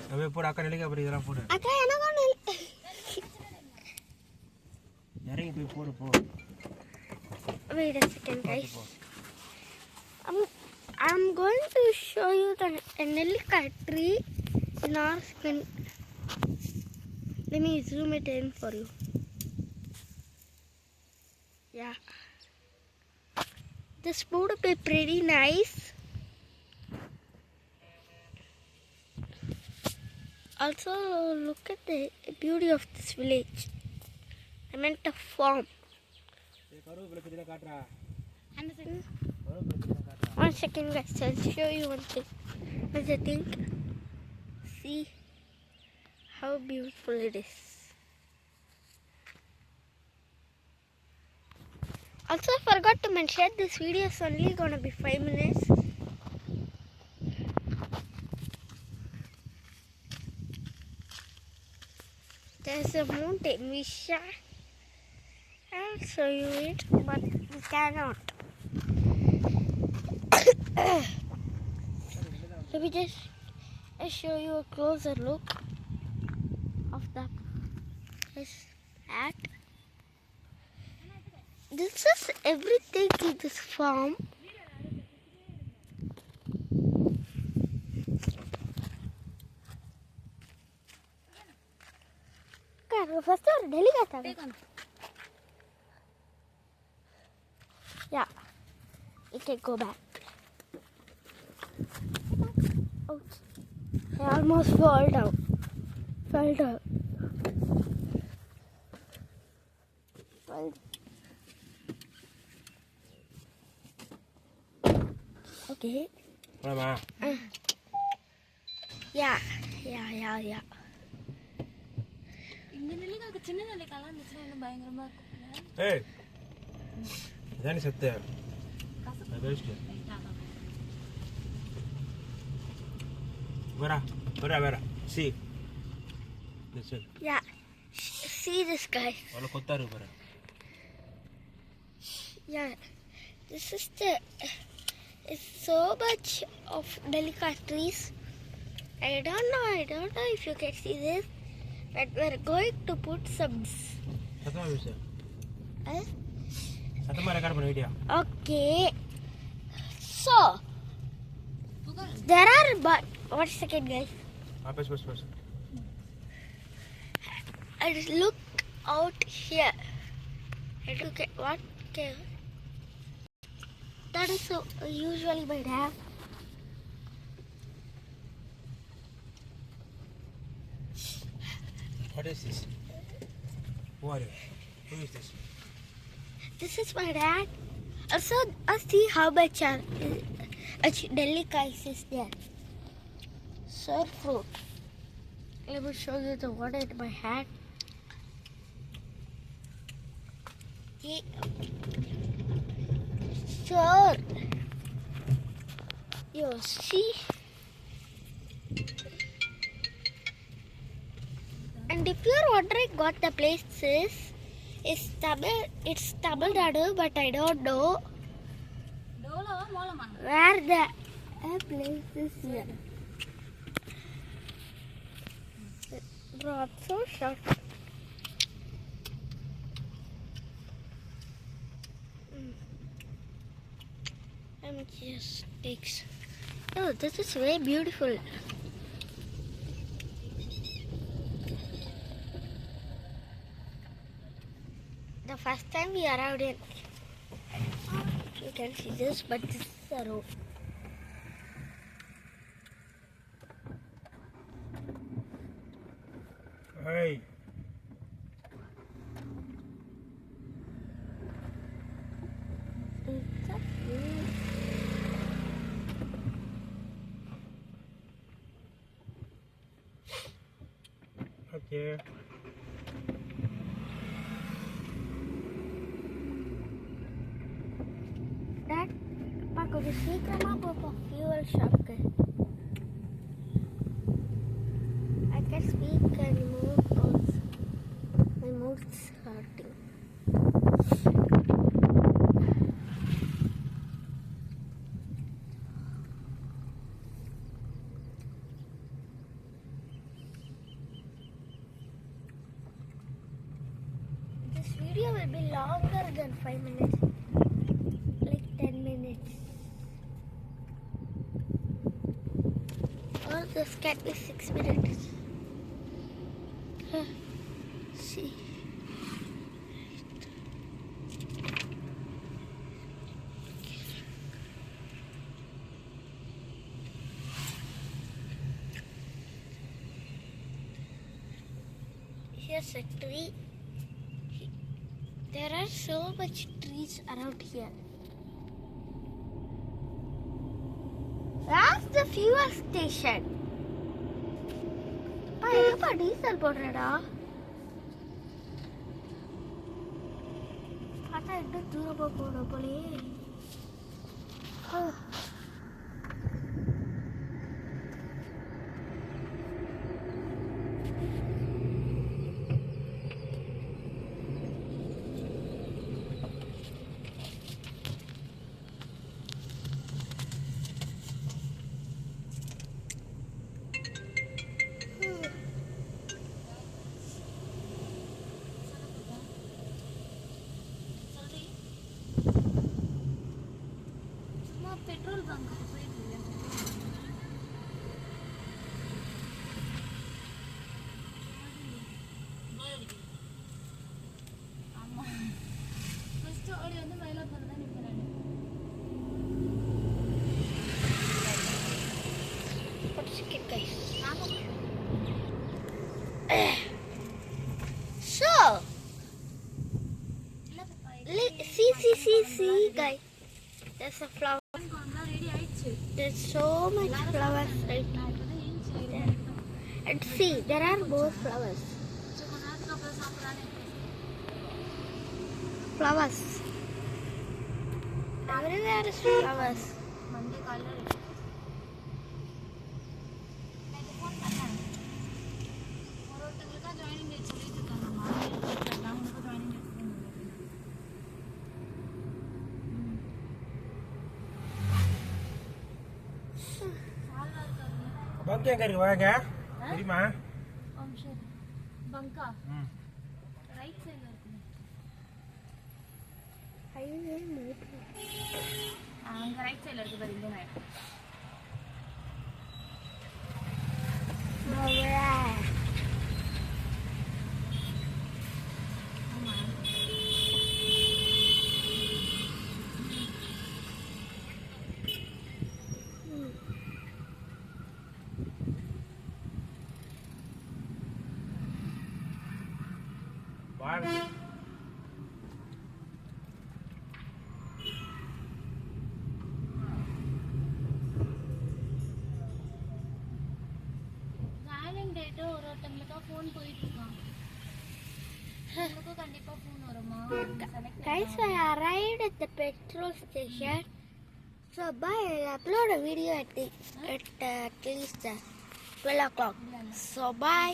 அப்படியே போடு அக்கா நிலைக்கு அப்புறம் இதெல்லாம் போடு. அக்கா எனக்கு இறங்கி போய் போடு போ. Wait a second, guys. I'm going to show you the Nellika tree in our skin. Let me zoom it in for you. Yeah. This would be pretty nice. Also, look at the beauty of this village. I meant a farm. One second, guys. I'll show you one thing. What's the thing? See how beautiful it is. Also, I forgot to mention this video is only gonna be 5 minutes. There's a mountain. I'll show you it, but we cannot. Let me just show you a closer look of this hat. This is everything in this farm. First, Delhi ka. Yeah, you can go back. Ouch. I almost fell down. Okay. Yeah. Hey. Then sit there. Vera. See. This is. Yeah. See this, guys. Yeah. This is it's so much of delicate trees. I don't know if you can see this, but we're going to put some. Okay. So there are one second, guys. I just look out here. And look at what? Okay. That is so usually my dad. What is this? Who are you? Who is this? This is my dad. Also, see how much Delhi is there. Sir fruit. Let me show you the one in my hand. Sure. You see? And if you're wondering what the place is, it's Tamil Nadu, but I don't know where the place is here. Bro, I'm so shocked. Let me just take. Oh, this is very beautiful. The first time we arrived in, you can see this, but this is a road. Hey. Okay. Dad, Paco, the secret map of a fuel shop. I can speak and move also. My mouth is hurting. video will be longer than 5 minutes. Like 10 minutes. Or this can be 6 minutes. See. Here's a tree. There are so much trees around here. That's the fuel station. Papa diesel போடுறடா. பார்த்தா இன்னும் தூரமா போகணும் போலயே. Petrol bunk போயிட்டு ஆமா first ஓடி வந்து மயிலாப்பூர் தான் நிக்கிறேன். What's it, guys? ஆமா So, see, guys. There's a flower. Ready ஆயிடுச்சு. There's so much flowers right now. And see, there are more flowers. கொஞ்ச நேரத்துக்கு அப்புறம் சாப்பிடலான்னு Flowers. Everywhere is flowers. Monday காலைல ரெடி. நான் ஃபோன் பண்ணேன். ஒருத்தங்களுக்கு ஜாயினிங் டேட் சொல்லிட்டு இருக்காங்கம்மா. நான் உங்களுக்கு ஜாயினிங் டேட் ஃபோன் பண்ணுறேன். சால்வா இருக்காங்க. பங்க் எங்க இருக்கு வாங்க தெரியுமா? சரி பங்கா ம். ரைட் சைடில் இருக்குங்க. Highway motor. அங்கே ரைட் சைடில் இருக்குது பாரு இந்த மாதிரி. வாங்க. ஜாயினிங் டேட்டு ஒருத்தங்களுக்கா ஃபோன் போயிட்டு இருக்கான். உங்களுக்கும் கண்டிப்பா ஃபோன் வருமா? Guys, I arrived at the petrol station. So, I'll upload a video at least 12 o'clock. So, bye.